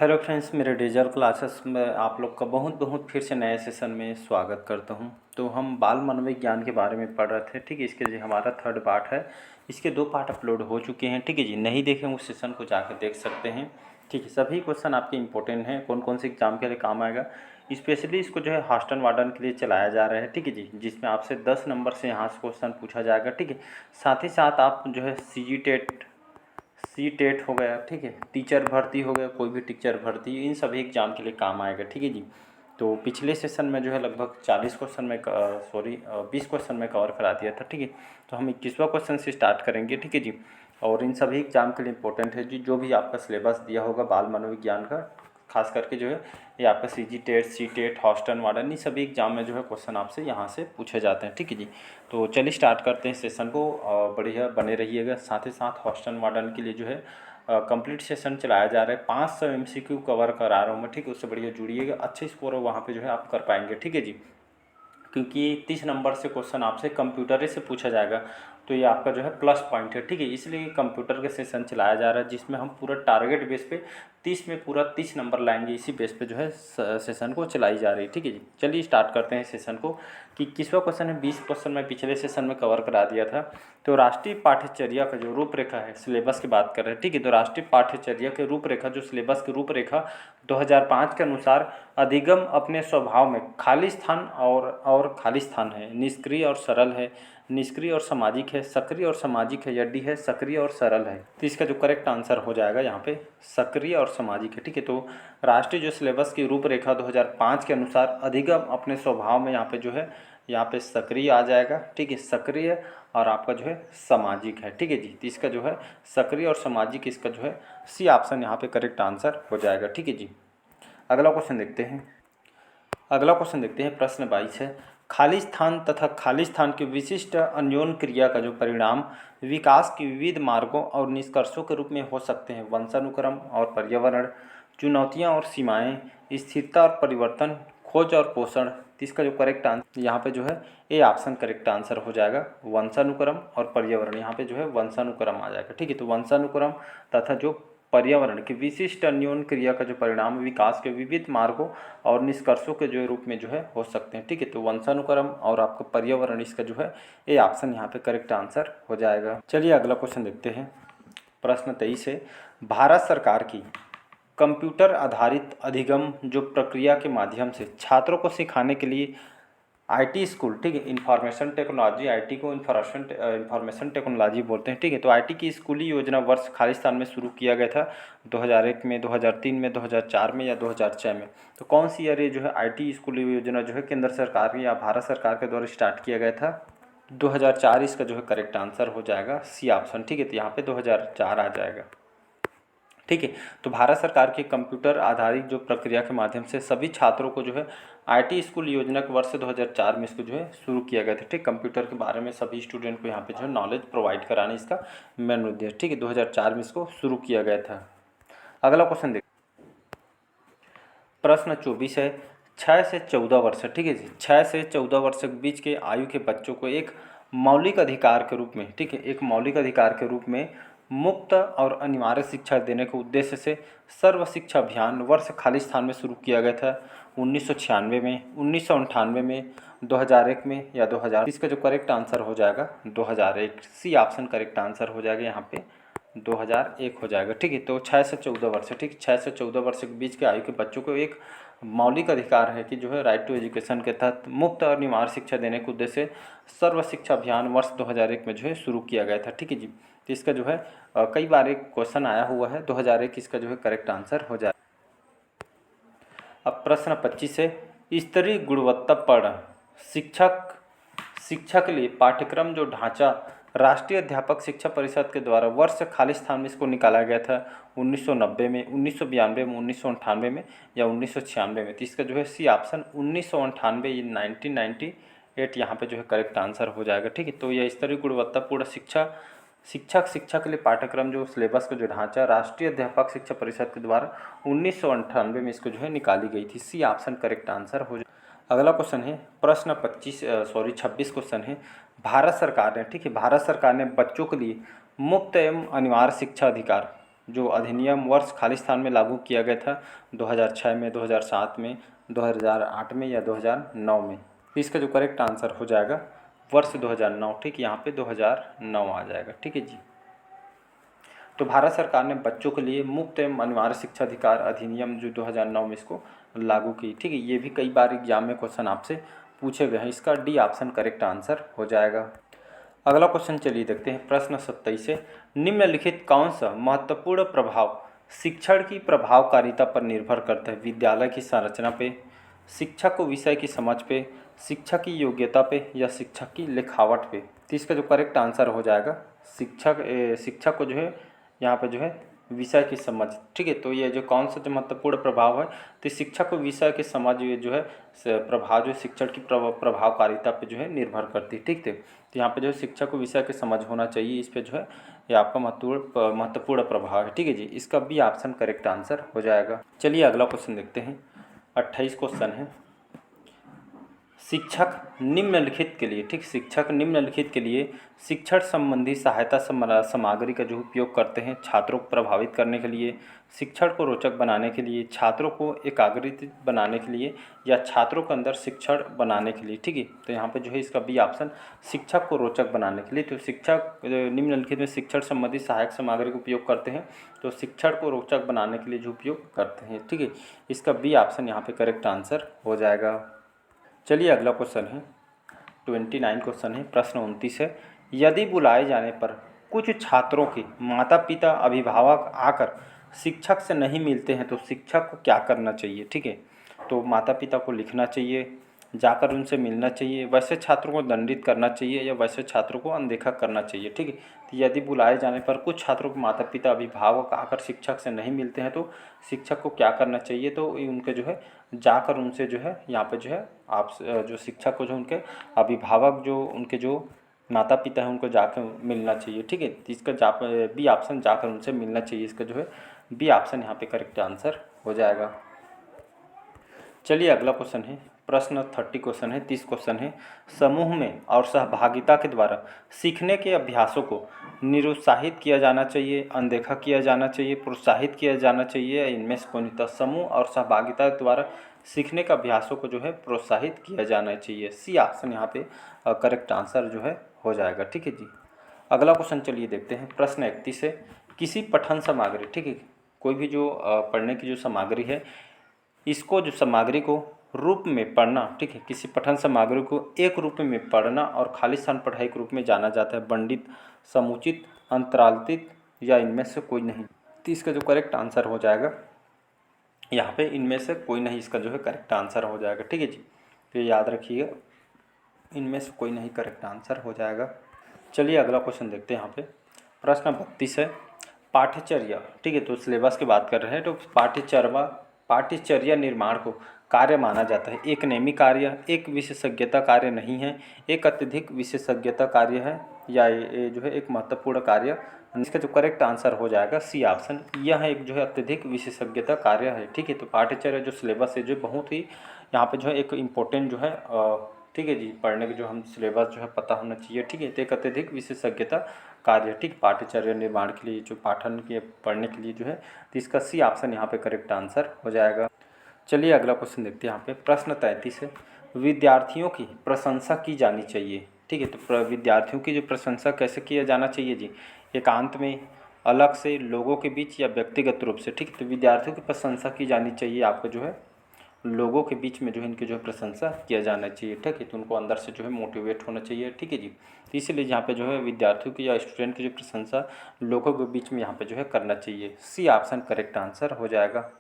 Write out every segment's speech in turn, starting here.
Hello friends, मेरे digital classes में आप लोग का बहुत बहुत फिर से नए सेशन में स्वागत करता हूं। तो हम बाल मनोविज्ञान के बारे में पढ़ रहे थे। ठीक है, इसके जो हमारा थर्ड पार्ट है, इसके 2 पार्ट अपलोड हो चुके हैं। ठीक है जी, नहीं देखें उस सेशन को जाकर देख सकते हैं। ठीक है, सभी क्वेश्चन आपके इंपॉर्टेंट हैं, कौन कौन से एग्जाम के लिए काम आएगा। स्पेशली इसको जो है हॉस्टल वार्डन के लिए चलाया जा रहा है। ठीक है जी, जिसमें आपसे 10 नंबर से यहाँ से क्वेश्चन पूछा जाएगा। ठीक है, साथ ही साथ आप जो है सी टेट हो गया, ठीक है, टीचर भर्ती हो गया, कोई भी टीचर भर्ती, इन सभी एग्जाम के लिए काम आएगा। ठीक है जी, तो पिछले सेशन में जो है लगभग 40 क्वेश्चन में 20 क्वेश्चन में कवर करा दिया था। ठीक है, तो हम 21वां क्वेश्चन से स्टार्ट करेंगे। ठीक है जी, और इन सभी एग्जाम के लिए इंपॉर्टेंट है जी, जो भी आपका सिलेबस दिया होगा बाल मनोविज्ञान का, खास करके जो है ये आपका सी टेट, हॉस्टल वार्डन, इन सभी एग्जाम में जो है क्वेश्चन आपसे यहाँ से पूछे जाते हैं। ठीक है जी, तो चलिए स्टार्ट करते हैं सेशन को। बढ़िया बने रहिएगा। साथ ही साथ हॉस्टल वार्डन के लिए जो है कंप्लीट सेशन चलाया जा रहा है। 500 MCQ कवर करा रहा हूँ मैं। ठीक है, उससे बढ़िया जुड़िएगा, अच्छे स्कोर वहाँ पे जो है आप कर पाएंगे। ठीक है जी, क्योंकि 30 नंबर से क्वेश्चन आपसे कंप्यूटर से पूछा जाएगा, तो ये आपका जो है प्लस पॉइंट है। ठीक है, इसलिए कंप्यूटर का सेशन चलाया जा रहा है, जिसमें हम पूरा टारगेट बेस पे 30 में पूरा 30 नंबर लाएंगे। इसी बेस पे जो है सेशन को चलाई जा रही है। ठीक है जी, चलिए स्टार्ट करते हैं सेशन को। कि किसवा क्वेश्चन है, 20 क्वेश्चन मैं पिछले सेशन में कवर करा दिया था। तो राष्ट्रीय पाठ्यचर्या का जो रूपरेखा है, सिलेबस की बात कर रहे हैं। ठीक है, तो राष्ट्रीय पाठ्यचर्या के रूपरेखा, जो सिलेबस की रूपरेखा 2005 के अनुसार अधिगम अपने स्वभाव में खाली स्थान और खाली स्थान है, निष्क्रिय और सरल है, निष्क्रिय और सामाजिक है, सक्रिय और सामाजिक है, या डी है सक्रिय और सरल है। तो इसका जो करेक्ट आंसर हो जाएगा यहाँ पे सक्रिय और सामाजिक है। ठीक है, तो राष्ट्रीय जो सिलेबस की रूपरेखा 2005 के अनुसार अधिगम अपने स्वभाव में यहाँ पे जो है, यहाँ पे सक्रिय आ जाएगा। ठीक है, सक्रिय और आपका जो है सामाजिक है। ठीक है जी, तो इसका जो है सक्रिय और सामाजिक, इसका जो है सी ऑप्शन यहाँ पे करेक्ट आंसर हो जाएगा। ठीक है जी, अगला क्वेश्चन देखते हैं। प्रश्न 22 है, खाली स्थान तथा खाली स्थान की विशिष्ट अन्योन्य क्रिया का जो परिणाम विकास की विविध मार्गों और निष्कर्षों के रूप में हो सकते हैं। वंशानुक्रम और पर्यावरण, चुनौतियां और सीमाएं, स्थिरता और परिवर्तन, खोज और पोषण। तो इसका जो करेक्ट आंसर यहाँ पे जो है ए ऑप्शन करेक्ट आंसर हो जाएगा, वंशानुक्रम और पर्यावरण। यहाँ पे जो है वंशानुक्रम आ जाएगा। ठीक है, तो वंशानुक्रम तथा जो पर्यावरण की विशिष्ट अन्योन्य क्रिया का जो परिणाम विकास के विविध मार्गों और निष्कर्षों के जो रूप में जो है हो सकते हैं। ठीक है, तो वंशानुक्रम और आपका पर्यावरण, इसका जो है ए ऑप्शन यहाँ पे करेक्ट आंसर हो जाएगा। चलिए अगला क्वेश्चन देखते हैं। प्रश्न 23 है, भारत सरकार की कंप्यूटर आधारित अधिगम जो प्रक्रिया के माध्यम से छात्रों को सिखाने के लिए आईटी स्कूल, ठीक है, इंफॉर्मेशन टेक्नोलॉजी, आईटी को इंफॉर्मेशन टेक्नोलॉजी बोलते हैं। ठीक है, तो आईटी की स्कूली योजना वर्ष खालिस्तान में शुरू किया गया था, 2001 में, 2003 में, 2004 में या 2006 में। तो कौन सी ईयर ये जो है आईटी स्कूली योजना जो है केंद्र सरकार की या भारत सरकार के द्वारा स्टार्ट किया गया था? 2004 इसका जो है करेक्ट आंसर हो जाएगा, सी ऑप्शन। ठीक है, तो यहाँ पे 2004 आ जाएगा। ठीक है, तो भारत सरकार की कंप्यूटर आधारित जो प्रक्रिया के माध्यम से सभी छात्रों को जो है आईटी स्कूल योजना के वर्ष 2004 में इसको जो है शुरू किया गया था। ठीक, कंप्यूटर के बारे में सभी स्टूडेंट को यहाँ पे जो है नॉलेज प्रोवाइड कराने, इसका मेन उद्देश्य। ठीक है, 2004 में इसको शुरू किया गया था। अगला क्वेश्चन देख, प्रश्न 24 है, 6 से 14 वर्ष, ठीक है जी, 6 से 14 वर्ष के बीच के आयु के बच्चों को एक मौलिक अधिकार के रूप में, ठीक है, एक मौलिक अधिकार के रूप में मुफ्त और अनिवार्य शिक्षा देने के उद्देश्य से सर्व शिक्षा अभियान वर्ष खालिस्तान में शुरू किया गया था। 1996 में, 1998 में, 2001 में या 2000? इसका जो करेक्ट आंसर हो जाएगा 2001, सी ऑप्शन करेक्ट आंसर हो जाएगा यहाँ पे 2001 हो जाएगा। ठीक है, तो 6 से 14 वर्ष, ठीक, 6 से 14 वर्ष के बीच के आयु के बच्चों को एक मौलिक अधिकार है कि जो है राइट टू एजुकेशन के तहत मुफ्त और अनिवार्य शिक्षा देने के उद्देश्य से सर्व शिक्षा अभियान वर्ष 2001 में जो है शुरू किया गया था। ठीक है जी, तो इसका जो है कई बार एक क्वेश्चन आया हुआ है, 2001 इसका जो है करेक्ट आंसर हो जाए। अब प्रश्न 25 है, स्तरीय गुणवत्तापूर्ण शिक्षा के लिए पाठ्यक्रम जो ढांचा राष्ट्रीय अध्यापक शिक्षा परिषद के द्वारा वर्ष खालिस्तान में इसको निकाला गया था, 1990 में, 1992 में, 1998 में या 1996 में? तो इसका जो है सी ऑप्शन 1998, ये 1998 यहाँ पे जो है करेक्ट आंसर हो जाएगा। ठीक है, तो यह स्तरीय गुणवत्तापूर्ण शिक्षा के लिए पाठ्यक्रम जो सिलेबस का जो ढांचा राष्ट्रीय अध्यापक शिक्षा परिषद के द्वारा 1998 में इसको जो है निकाली गई थी, सी ऑप्शन करेक्ट आंसर हो जाए। अगला क्वेश्चन है, प्रश्न 26 क्वेश्चन है, भारत सरकार ने, ठीक है, भारत सरकार ने बच्चों के लिए मुफ्त एवं अनिवार्य शिक्षा अधिकार जो अधिनियम वर्ष खालिस्तान में लागू किया गया था 2006 में, 2007 में, 2008 में या 2009 में। इसका जो करेक्ट आंसर हो जाएगा वर्ष 2009। ठीक, यहाँ पे 2009 आ जाएगा। ठीक है जी। तो भारत सरकार ने बच्चों के लिए मुफ्त एवं अनिवार्य शिक्षा अधिकार अधिनियम जो 2009 में इसको लागू की। ठीक है, ये भी कई बार एग्जाम में क्वेश्चन आपसे पूछे गए हैं। इसका डी ऑप्शन करेक्ट आंसर हो जाएगा। अगला क्वेश्चन चलिए देखते हैं प्रश्न 27 से। निम्नलिखित कौन सा महत्वपूर्ण प्रभाव शिक्षण की प्रभावकारिता पर निर्भर करता है? विद्यालय की संरचना पे, शिक्षक को विषय की समझ पे, शिक्षक की योग्यता पे या शिक्षक की लिखावट पे? तो इसका जो करेक्ट आंसर हो जाएगा शिक्षक को जो है यहाँ पे जो है विषय की समझ। ठीक है, तो ये जो कौन सा जो महत्वपूर्ण प्रभाव है, तो शिक्षक को विषय की समझ ये जो है प्रभाव जो शिक्षण की प्रभावकारिता पे जो है निर्भर करती है। ठीक है, तो यहाँ पे जो है शिक्षक को विषय की समझ होना चाहिए, इस पे जो है ये आपका महत्वपूर्ण प्रभाव है। ठीक है जी, इसका बी ऑप्शन करेक्ट आंसर हो जाएगा। चलिए अगला क्वेश्चन देखते हैं। 28 क्वेश्चन है। शिक्षक निम्नलिखित के लिए, ठीक, शिक्षक निम्नलिखित के लिए शिक्षण संबंधी सहायता सामग्री का जो उपयोग करते हैं छात्रों को प्रभावित करने के लिए, शिक्षण को रोचक बनाने के लिए, छात्रों को एकाग्रित बनाने के लिए या छात्रों के अंदर शिक्षण बनाने के लिए? ठीक है, तो यहाँ पे जो है इसका बी ऑप्शन शिक्षक को रोचक बनाने के लिए। तो शिक्षक निम्नलिखित में शिक्षण संबंधी सहायक सामग्री का उपयोग करते हैं, तो शिक्षण को रोचक बनाने के लिए जो उपयोग करते हैं। ठीक है, इसका बी ऑप्शन यहाँ पे करेक्ट आंसर हो जाएगा। चलिए अगला क्वेश्चन है 29 क्वेश्चन है। प्रश्न 29 है। यदि बुलाए जाने पर कुछ छात्रों के माता पिता अभिभावक आकर शिक्षक से नहीं मिलते हैं तो शिक्षक को क्या करना चाहिए? ठीक है, तो माता पिता को लिखना चाहिए, जाकर उनसे मिलना चाहिए, वैसे छात्रों को दंडित करना चाहिए या वैसे छात्रों को अनदेखा करना चाहिए? ठीक है, तो यदि बुलाए जाने पर कुछ छात्रों के माता पिता अभिभावक आकर शिक्षक से नहीं मिलते हैं तो शिक्षक को क्या करना चाहिए? तो उनके जो है जाकर उनसे जो है यहाँ पे जो है आप जो शिक्षक को जो उनके अभिभावक जो उनके जो माता पिता हैं उनको जाकर मिलना चाहिए। ठीक है, तो इसका बी ऑप्शन जाकर उनसे मिलना चाहिए, इसका जो है बी ऑप्शन यहाँ पे करेक्ट आंसर हो जाएगा। चलिए अगला क्वेश्चन है प्रश्न 30 क्वेश्चन है। 30 क्वेश्चन है। समूह में और सहभागिता के द्वारा सीखने के अभ्यासों को निरुत्साहित किया जाना चाहिए, अनदेखा किया जाना चाहिए, प्रोत्साहित किया जाना चाहिए, इनमें से कौन? तो समूह और सहभागिता के द्वारा सीखने के अभ्यासों को जो है प्रोत्साहित किया जाना चाहिए। सी ऑप्शन यहाँ पे करेक्ट आंसर जो है हो जाएगा। ठीक है जी। अगला क्वेश्चन चलिए देखते हैं प्रश्न 31 है। किसी पठन सामग्री, ठीक है, कोई भी जो पढ़ने की जो सामग्री है इसको जो सामग्री को रूप में पढ़ना, ठीक है, किसी पठन सामग्री को एक रूप में पढ़ना और खालिस्तान पढ़ाई के रूप में जाना जाता है, पंडित, समुचित, अंतरालित या इनमें से कोई नहीं? तो इसका जो करेक्ट आंसर हो जाएगा यहाँ पे इनमें से कोई नहीं, इसका जो है करेक्ट आंसर हो जाएगा। ठीक है जी, तो याद रखिएगा इनमें से कोई नहीं करेक्ट आंसर हो जाएगा। चलिए अगला क्वेश्चन देखते हैं। यहाँ पे प्रश्न 32 है। पाठ्यचर्या, ठीक है, तो सिलेबस की बात कर रहे हैं, तो पाठ्यचर्या निर्माण को कार्य माना जाता है। एक नियमित कार्य, एक विशेषज्ञता कार्य नहीं है, एक अत्यधिक विशेषज्ञता कार्य है या ये जो है एक महत्वपूर्ण कार्य? इसका जो करेक्ट आंसर हो जाएगा सी ऑप्शन, यह एक जो है अत्यधिक विशेषज्ञता कार्य है। ठीक है, तो पाठ्यचर्या जो सिलेबस है जो बहुत ही यहाँ पे जो है एक इम्पोर्टेंट जो है ठीक है जी, पढ़ने के जो हम सिलेबस जो है पता होना चाहिए। ठीक है, तो एक अत्यधिक विशेषज्ञता कार्य, ठीक, पाठ्यचर्या निर्माण के लिए जो पाठन के पढ़ने के लिए जो है, तो इसका सी ऑप्शन यहाँ पे करेक्ट आंसर हो जाएगा। चलिए अगला क्वेश्चन देखते हैं। यहाँ पे प्रश्न 33 है। विद्यार्थियों की प्रशंसा की जानी चाहिए, ठीक है, तो विद्यार्थियों की जो प्रशंसा कैसे किया जाना चाहिए जी? एकांत में, अलग से, लोगों के बीच या व्यक्तिगत रूप से? ठीक है, तो विद्यार्थियों की प्रशंसा की जानी चाहिए आपको जो है लोगों के बीच में जो है इनकी जो है प्रशंसा किया जाना चाहिए। ठीक है, तो उनको अंदर से जो है मोटिवेट होना चाहिए। ठीक है जी, तो इसीलिए यहाँ पे जो है विद्यार्थियों की या स्टूडेंट की जो प्रशंसा लोगों के बीच में यहाँ पे जो है करना चाहिए। सी ऑप्शन करेक्ट आंसर हो जाएगा।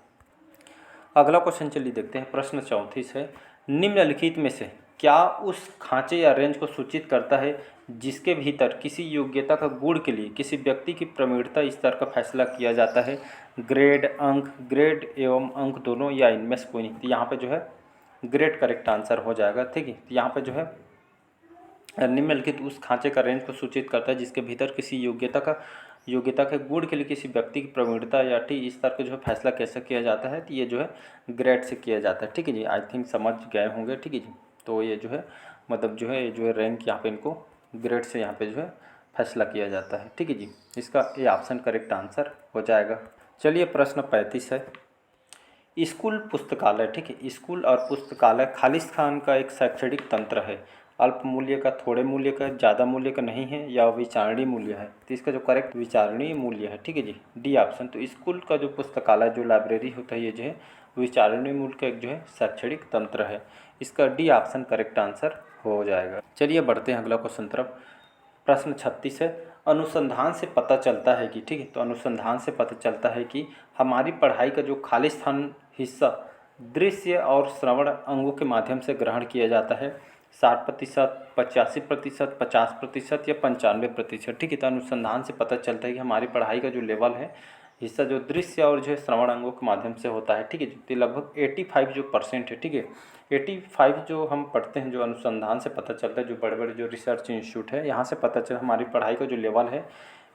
अगला क्वेश्चन चलिए देखते हैं। प्रश्न 34 है। निम्नलिखित में से क्या उस खांचे या रेंज को सूचित करता है जिसके भीतर किसी योग्यता का गुण के लिए किसी व्यक्ति की प्रवीणता स्तर का फैसला किया जाता है? ग्रेड, अंक, ग्रेड एवं अंक दोनों या इनमें से कोई नहीं? तो यहाँ पे जो है ग्रेड करेक्ट आंसर हो जाएगा। ठीक है, तो यहाँ पे जो है निम्नलिखित उस खांचे का रेंज को सूचित करता है जिसके भीतर किसी योग्यता के गुण के लिए किसी व्यक्ति की प्रवीणता या टी स्तर का जो है फैसला कैसे किया जाता है? तो ये जो है ग्रेड से किया जाता है। ठीक है जी, आई थिंक समझ गए होंगे। ठीक है जी, तो ये जो है मतलब जो है रैंक यहाँ पे इनको ग्रेड से यहाँ पे जो है फैसला किया जाता है। ठीक है जी, इसका ए ऑप्शन करेक्ट आंसर हो जाएगा। चलिए प्रश्न 35 है। स्कूल पुस्तकालय, ठीक है, स्कूल और पुस्तकालय खाली स्थान का एक शैक्षणिक तंत्र है। अल्प मूल्य का, थोड़े मूल्य का, ज़्यादा मूल्य का नहीं है या विचारणीय मूल्य है। तो इसका जो करेक्ट विचारणीय मूल्य है। ठीक है जी, डी ऑप्शन। तो स्कूल का जो पुस्तकालय जो लाइब्रेरी होता है ये जो है विचारणीय मूल्य का एक जो है शैक्षणिक तंत्र है। इसका डी ऑप्शन करेक्ट आंसर हो जाएगा। चलिए बढ़ते हैं अगला क्वेश्चन तरफ। प्रश्न 36 है। अनुसंधान से पता चलता है कि, ठीक है, तो अनुसंधान से पता चलता है कि हमारी पढ़ाई का जो खाली स्थान हिस्सा दृश्य और श्रवण अंगों के माध्यम से ग्रहण किया जाता है। 60%, 85%, 50% या 95%। ठीक है, तो अनुसंधान से पता चलता है कि हमारी पढ़ाई का जो लेवल है हिस्सा जो दृश्य और जो है श्रवण अंगों के माध्यम से होता है। ठीक है, तो लगभग 85 जो % है। ठीक है, 85 जो हम पढ़ते हैं, जो अनुसंधान से पता चलता है, जो बड़े बड़े जो रिसर्च इंस्टीट्यूट है यहाँ से पता चला हमारी पढ़ाई का जो लेवल है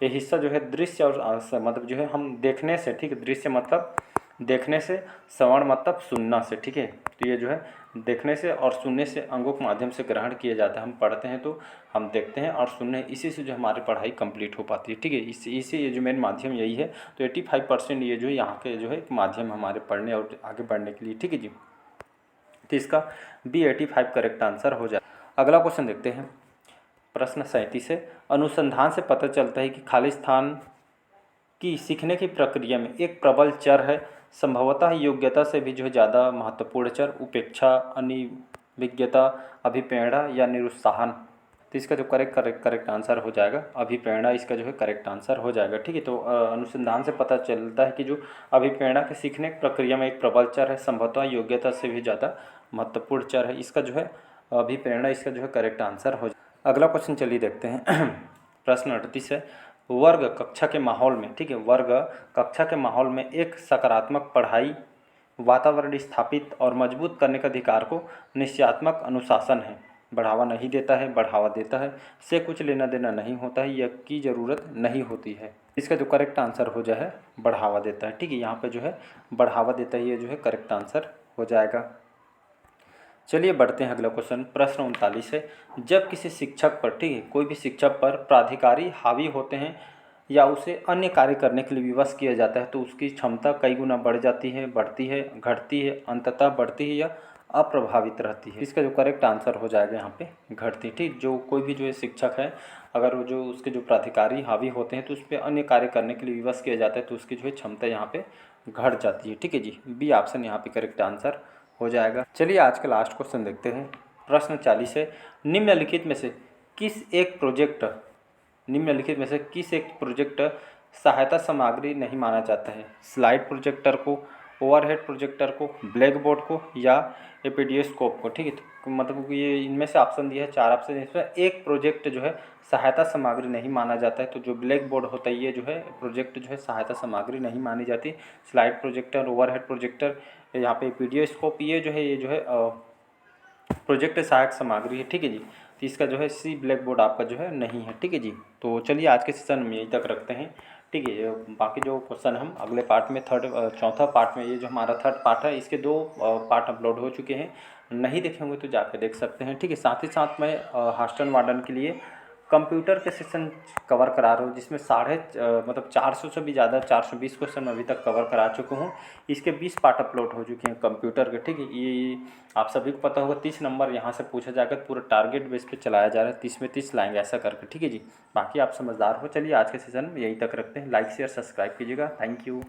ये हिस्सा जो है दृश्य और मतलब जो है हम देखने से, ठीक है, दृश्य मतलब देखने से, श्रवण मतलब सुनना से। ठीक है, तो ये जो है देखने से और सुनने से अंगों के माध्यम से ग्रहण किया जाता है। हम पढ़ते हैं तो हम देखते हैं और सुनने, इसी से जो हमारी पढ़ाई कंप्लीट हो पाती है। ठीक है, इसी ये जो मेन माध्यम यही है। तो 85% ये जो है यहाँ के जो है एक माध्यम हमारे पढ़ने और आगे बढ़ने के लिए। ठीक है जी, तो इसका बी 85 करेक्ट आंसर हो जाए। अगला क्वेश्चन देखते हैं। प्रश्न 37 है। अनुसंधान से पता चलता है कि खाली स्थान की सीखने की प्रक्रिया में एक प्रबल चर है। संभवतः योग्यता से भी जो है ज़्यादा महत्वपूर्ण चर उपेक्षा, अनिविज्ञता, अभिप्रेरणा या निरुत्साहन। तो इसका जो करेक्ट आंसर हो जाएगा अभिप्रेरणा। इसका जो है करेक्ट आंसर हो जाएगा। ठीक है, तो अनुसंधान से पता चलता है कि जो अभिप्रेरणा के सीखने की प्रक्रिया में एक प्रबल चर है, संभवतः योग्यता से भी ज़्यादा महत्वपूर्ण चर है। इसका जो है अभिप्रेरणा, इसका जो है करेक्ट आंसर हो जाएगा। अगला क्वेश्चन चलिए देखते हैं। प्रश्न 38 है। वर्ग कक्षा के माहौल में, ठीक है, वर्ग कक्षा के माहौल में एक सकारात्मक पढ़ाई वातावरण स्थापित और मजबूत करने का अधिकार को निश्चयात्मक अनुशासन है। बढ़ावा नहीं देता है, बढ़ावा देता है, से कुछ लेना देना नहीं होता है, यह की ज़रूरत नहीं होती है। इसका जो करेक्ट आंसर हो जाए बढ़ावा देता है। ठीक है, यहाँ पे जो है बढ़ावा देता है, ये जो है करेक्ट आंसर हो जाएगा। चलिए बढ़ते हैं अगला क्वेश्चन। प्रश्न 39 है। जब किसी शिक्षक पर, ठीक है, कोई भी शिक्षक पर प्राधिकारी हावी होते हैं या उसे अन्य कार्य करने के लिए विवश किया जाता है तो उसकी क्षमता कई गुना बढ़ जाती है, बढ़ती है, घटती है, अंततः बढ़ती है या अप्रभावित रहती है। इसका जो करेक्ट आंसर हो जाएगा यहाँ पे घटती। ठीक, जो कोई भी जो है शिक्षक है, अगर वो जो उसके जो प्राधिकारी हावी होते हैं तो उस पर अन्य कार्य करने के लिए विवश किया जाता है तो उसकी जो है क्षमता यहाँ पे घट जाती है। ठीक है जी, बी ऑप्शन यहाँ पे करेक्ट आंसर हो जाएगा। चलिए आज का लास्ट क्वेश्चन देखते हैं। प्रश्न 40 है। निम्नलिखित में से किस एक प्रोजेक्ट सहायता सामग्री नहीं माना जाता है। स्लाइड प्रोजेक्टर को, ओवरहेड प्रोजेक्टर को, ब्लैक बोर्ड को या एपीडीएस्कोप को। ठीक है, तो मतलब ये इनमें से ऑप्शन दिया है, 4 ऑप्शन, इसमें एक प्रोजेक्ट जो है सहायता सामग्री नहीं माना जाता है। तो जो ब्लैक बोर्ड होता है ये जो है प्रोजेक्ट जो है सहायता सामग्री नहीं मानी जाती। स्लाइड प्रोजेक्टर, ओवरहेड प्रोजेक्टर, यहाँ पे पीडीएस्कोप, ये जो है प्रोजेक्ट सहायक सामग्री है। ठीक है जी, तो इसका जो है सी ब्लैक बोर्ड आपका जो है नहीं है। ठीक है जी, तो चलिए आज के सेशन में यहीं तक रखते हैं। ठीक है, बाकी जो क्वेश्चन हम अगले पार्ट में चौथा पार्ट में, ये जो हमारा थर्ड पार्ट है इसके 2 पार्ट अपलोड हो चुके हैं। नहीं देखे होंगे तो जाकर देख सकते हैं। ठीक है, साथ ही साथ मैं हॉस्टल वार्डन के लिए कंप्यूटर के सेशन कवर करा रहा हूँ जिसमें 400 से भी ज़्यादा 420 क्वेश्चन मैं अभी तक कवर करा चुका हूँ। इसके 20 पार्ट अपलोड हो चुके हैं कंप्यूटर के। ठीक है, ये आप सभी को पता होगा 30 नंबर यहाँ से पूछा जाकर पूरा टारगेट बेस पे चलाया जा रहा है, 30 में 30 लाएंगे ऐसा करके। ठीक है जी, बाकी आप समझदार हो। चलिए आज के सेशन में यहीं तक रखते हैं। लाइक शेयर सब्सक्राइब कीजिएगा। Thank you.